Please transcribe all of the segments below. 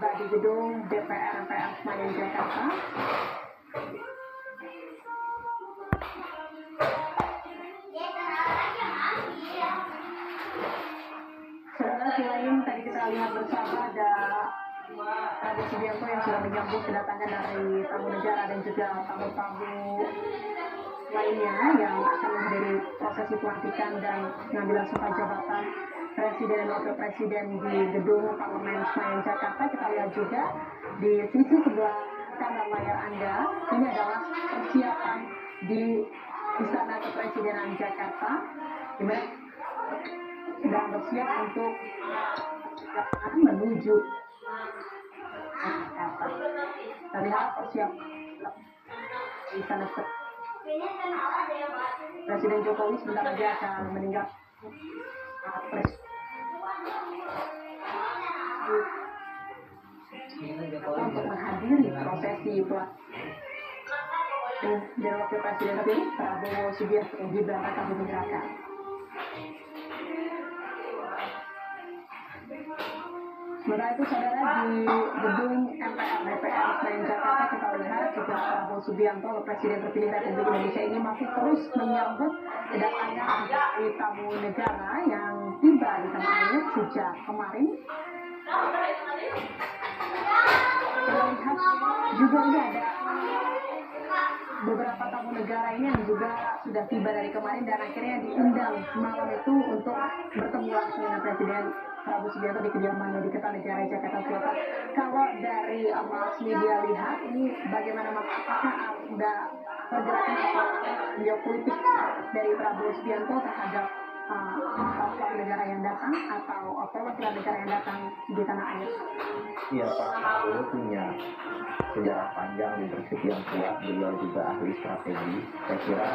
tiba di gedung DPR MPR Senayan Jakarta. Saudara, selain tadi kita lihat bersama ada Prabowo Subianto yang sudah menyambut kedatangan dari tamu negara dan juga tamu-tamu lainnya yang akan menghadiri prosesi pelantikan dan pengambilan sumpah jabatan Presiden dan Wakil Presiden di gedung Parlemen Senayan Jakarta. Kita lihat juga di sisi sebelah kanan layar Anda, ini adalah persiapan di Istana Kepresidenan Jakarta, di mana sedang bersiap untuk menuju Jakarta. Kita lihat persiapan di Istana Presiden Jokowi sebentar lagi akan meninggal untuk menghadiri prosesi pelantikan dari Wakil Presiden terpilih Prabowo Subianto yang Gibran Rakabuming Raka. Sementara itu, saudara, di gedung MPR DPR Senayan Jakarta kita lihat juga Prabowo Subianto, Presiden terpilih Republik Indonesia ini masih terus menyambut kedatangan dari tamu negara yang tiba di tanah air sejak kemarin. Kita lihat juga ini ada beberapa tamu negara ini yang juga sudah tiba dari kemarin dan akhirnya diundang semalam itu untuk bertemu langsung dengan Presiden Prabowo Subianto di kediamannya di Kertanegara Jakarta Selatan. Kalau dari mass media lihat ini bagaimana, apakah ada pergerakan atau geopolitik dari Prabowo Subianto terhadap kepala negara yang datang atau perwakilan negara yang datang di tanah air? Iya, Pak Prabowo punya sejarah panjang leadership yang kuat. Beliau juga ahli strategi. Saya kira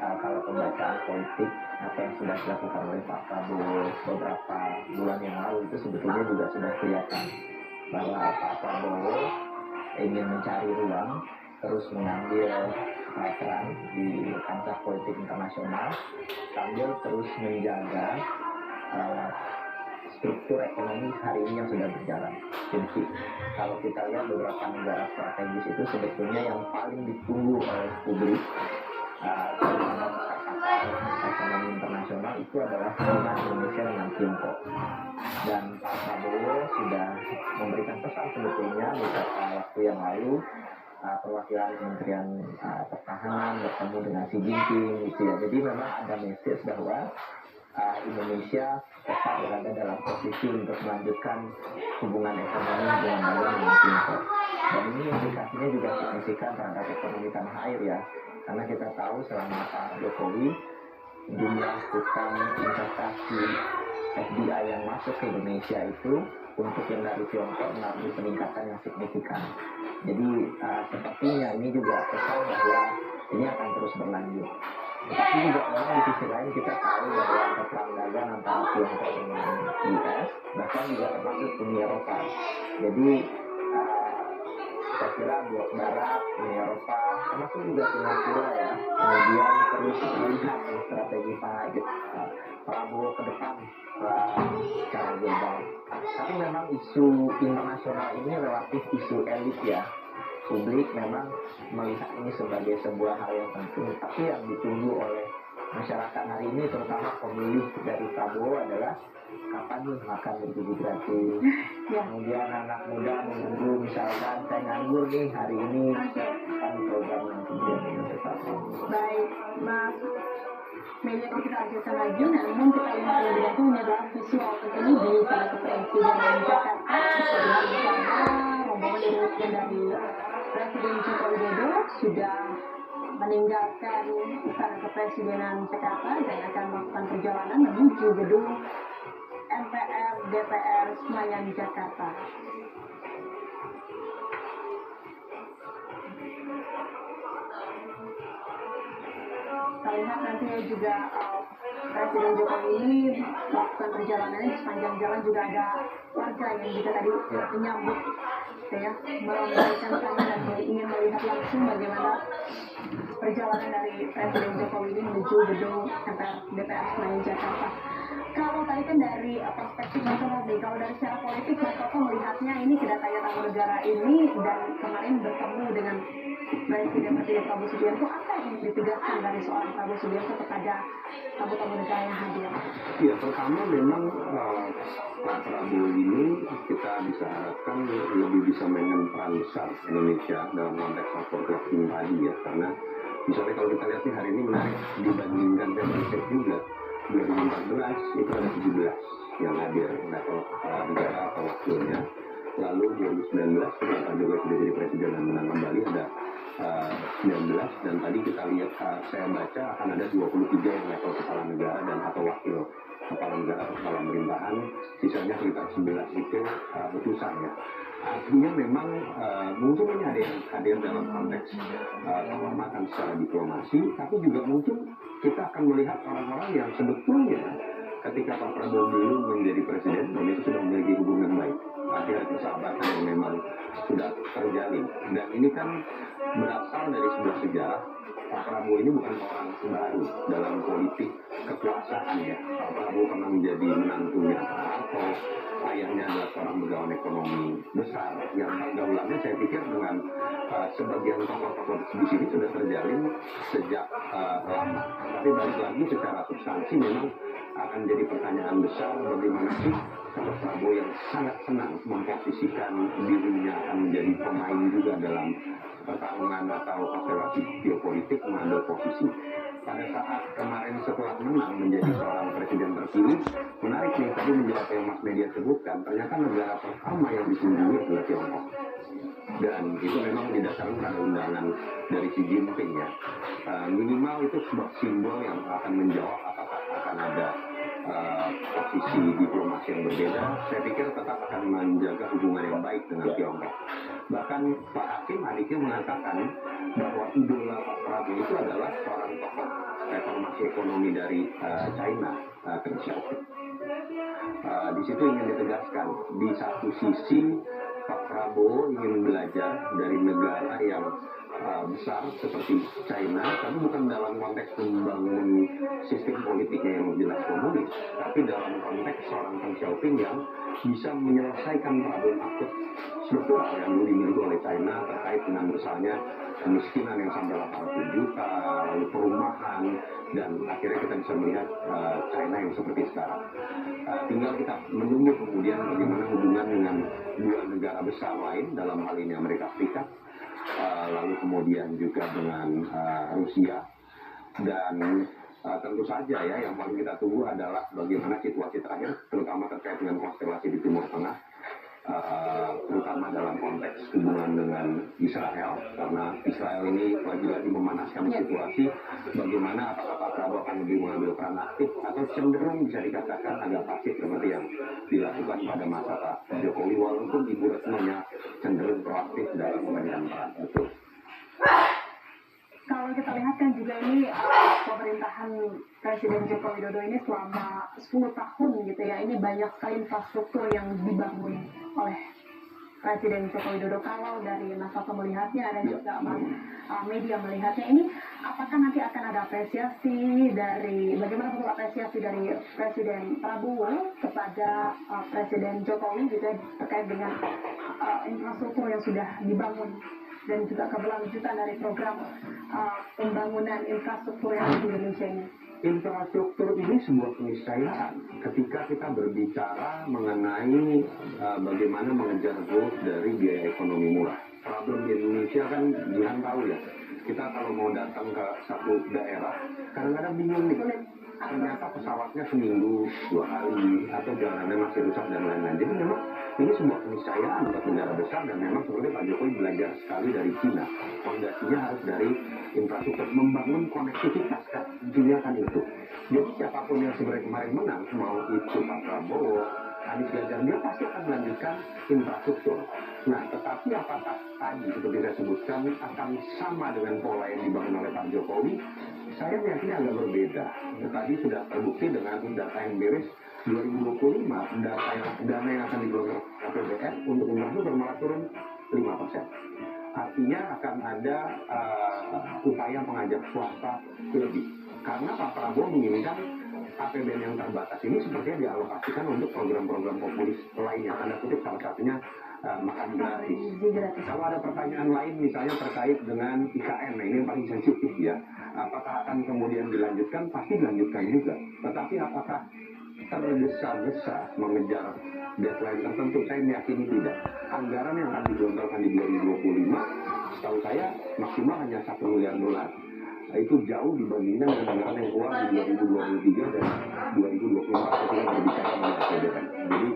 kalau pembacaan politik apa yang sudah dilakukan oleh Pak Prabowo beberapa bulan yang lalu itu sebetulnya juga sudah kelihatan bahwa Pak Prabowo ingin mencari ruang terus mengambil peran di kancah politik internasional sambil terus menjaga struktur ekonomi hari ini yang sudah berjalan. Jadi kalau kita lihat beberapa negara strategis itu sebetulnya yang paling ditunggu oleh publik terutama ekonomi internasional itu adalah hubungan Indonesia dengan Tiongkok. Dan Pak Prabowo sudah memberikan pesan sebetulnya beberapa waktu yang lalu, perwakilan Kementerian Pertahanan bertemu dengan Xi Jinping gitu ya. Jadi memang ada message bahwa Indonesia tetap berada dalam posisi untuk melanjutkan hubungan ekonomi hubungan dagang dengan Tiongkok. Dan ini implikasinya juga signifikan terhadap ekonomi tanah air ya. Karena kita tahu selama Pak Jokowi jumlah utang investasi FDI yang masuk ke Indonesia itu untuk yang dari Tiongkok mengalami peningkatan yang signifikan. Jadi sepertinya ini juga pesan bahwa ini akan terus berlanjut. Tapi juga memang di sisi lain kita tahu bahwa ada perang dagang antara Tiongkok dengan US, bahkan juga termasuk Uni Eropa. Jadi saya kira blok barat, Uni Eropa, termasuk juga Singapura ya, kemudian terus melihat strategi Pak Prabowo ke depan secara global. Tapi memang isu internasional ini relatif isu elit ya. Publik memang melihat ini sebagai sebuah hal yang penting, tapi yang ditunggu oleh masyarakat hari ini terutama pemilih dari Prabowo adalah kapan nih makan bergizi gratis. Kemudian anak muda menunggu misalkan saya nganggur nih hari ini, kan program yang kemudian ini tetap. Baik, Mas media kita lanjutkan lagi, namun kita lihat lebih dahulu ini adalah visual terkini di Istana Kepresidenan Jakarta bersama rombongan dari Presiden Joko Widodo sudah meninggalkan Istana Kepresidenan Jakarta dan akan melakukan perjalanan menuju gedung MPR DPR Senayan Jakarta. Kita lihat nantinya juga Presiden Jokowi ini melakukan perjalanan di sepanjang jalan juga ada warga yang juga tadi menyambut ya, memberikan tangan dan ingin melihat langsung bagaimana perjalanan dari Presiden Jokowi ini menuju gedung MPR DPR Senayan Jakarta. Kalau tadi kan dari perspektif nasional nih, kalau dari secara politik Mas Toto melihatnya ini kedatangan tamu negara ini dan kemarin bertemu dengan Presiden Prabowo Subianto, apa yang ingin ditegaskan dari seorang Prabowo Subianto kepada tamu-tamu negara yang hadir? Ya, pertama memang Pak Prabowo ini kita bisa harapkan lebih bisa mainkan peran besar Indonesia dalam konteks faktor closing tadi ya, karena misalnya kalau kita lihat nih hari ini menarik dibandingkan Februari juga 2014 itu ada 17 yang hadir level negara atau wakilnya, lalu 2019 ketika Pak Jokowi sudah jadi presiden dan menang kembali ada 19, dan tadi kita lihat saya baca akan ada 23 yang level kepala negara dan atau wakil kepala negara atau kepala pemerintahan, sisanya sekitar 11 itu utusan ya. Artinya memang mungkin ini ada yang hadir dalam konteks penghormatan secara diplomasi, tapi juga mungkin kita akan melihat orang-orang yang sebetulnya ketika Pak Prabowo dulu menjadi presiden dan itu sudah memiliki hubungan baik, akhirnya persahabatan yang memang sudah terjalin. Dan ini kan berasal dari sebuah sejarah. Pak Prabowo ini bukan orang baru dalam politik kekuasaan ya. Pak Prabowo pernah menjadi menantunya Pak Harto, ayahnya adalah seorang begawan ekonomi besar yang pergaulannya saya pikir dengan sebagian tokoh-tokoh di sini sudah terjalin sejak lama. Tapi balik lagi secara substansi memang akan jadi pertanyaan besar bagaimana sih Pak Prabowo yang sangat senang memposisikan dirinya akan menjadi pemain juga dalam pertarungan atau konstelasi geopolitik, mengambil posisi pada saat kemarin setelah menang menjadi seorang presiden terpilih. Menarik nih, tadi menjawab yang Mas Media sebutkan, ternyata negara pertama yang dikunjungi adalah Tiongkok, dan itu memang didasarkan pada undangan dari Xi Jinping ya. Minimal itu sebuah simbol yang akan menjawab apakah akan ada posisi diplomasi yang berbeda. Saya pikir tetap akan menjaga hubungan yang baik dengan Tiongkok. Bahkan Pak Hakim adiknya mengatakan bahwa idola Pak Prabowo itu adalah seorang tokoh reformasi ekonomi dari China, Deng Xiaoping. Di situ ingin ditegaskan, di satu sisi Pak Prabowo ingin belajar dari negara yang besar seperti China, tapi bukan dalam konteks membangun sistem politiknya yang jelas komunis, tapi dalam konteks seorang Deng Xiaoping yang bisa menyelesaikan problem akut struktural yang dulu dimiliki oleh China terkait dengan misalnya kemiskinan yang sampai 80 juta, lalu perumahan, dan akhirnya kita bisa melihat China yang seperti sekarang. Tinggal kita menunggu kemudian bagaimana hubungan dengan dua negara besar lain, dalam hal ini Amerika Serikat, lalu kemudian juga dengan Rusia, dan tentu saja ya yang paling kita tunggu adalah bagaimana situasi terakhir, terutama terkait dengan konstelasi di Timur Tengah, terutama dalam konteks hubungan dengan Israel, karena Israel ini lagi-lagi memanaskan situasi. Bagaimana apakah Pak Prabowo akan lebih mengambil peran aktif atau cenderung bisa dikatakan agak pasif seperti yang dilakukan pada masa Pak Jokowi, walaupun Ibu Retnonya cenderung proaktif dalam memainkan peran itu. Kalau kita lihat kan juga ini pemerintahan Presiden Joko Widodo ini selama 10 tahun gitu ya, ini banyak sekali infrastruktur yang dibangun oleh Presiden Joko Widodo. Kalau dari Mas Toto melihatnya dan juga Mas Media melihatnya, ini apakah nanti akan ada apresiasi dari, bagaimana bentuk apresiasi dari Presiden Prabowo kepada Presiden Jokowi gitu ya, terkait dengan infrastruktur yang sudah dibangun dan juga keberlanjutan dari program pembangunan infrastruktur yang di Indonesia ini? Infrastruktur ini sebuah keniscayaan ketika kita berbicara mengenai bagaimana mengejar goals dari biaya ekonomi murah. Problem di Indonesia kan jangan tahu ya, kita kalau mau datang ke satu daerah kadang-kadang bingung nih, ternyata pesawatnya seminggu 2 kali atau jalanannya masih rusak dan lain-lain. Jadi memang ini sebuah keniscayaan buat negara besar, dan memang sebenarnya Pak Jokowi belajar sekali dari Cina. Fondasinya harus dari infrastruktur, membangun konektivitas kan, intinya kan itu. Jadi siapapun yang sebenarnya kemarin menang, mau itu Pak Prabowo, Anies Ganjar, dia pasti akan melanjutkan infrastruktur. Nah, tetapi apakah tadi seperti saya sebutkan akan sama dengan pola yang dibangun oleh Pak Jokowi? Saya meyakini agak berbeda. Tadi sudah terbukti dengan data yang beres 2025, dana yang akan digelontorkan APBN untuk infrastruktur malah turun 5%. Artinya akan ada upaya mengajak swasta lebih. Karena Pak Prabowo menginginkan APBN yang terbatas ini sepertinya dialokasikan untuk program-program populis lainnya, tanda kutip salah satunya makan gratis. Kalau ada pertanyaan lain misalnya terkait dengan IKN, nah ini yang paling sensitif ya, apakah akan kemudian dilanjutkan? Pasti dilanjutkan juga, tetapi apakah tergesa-gesa mengejar deadline tertentu? Saya meyakini tidak. Anggaran yang akan digelontorkan di 2025 setahu saya maksimal hanya $1 miliar. Nah, itu jauh dibandingkan dengan anggaran yang keluar di 2023 dan 2024 ketika berbicara mengenai APBN. Jadi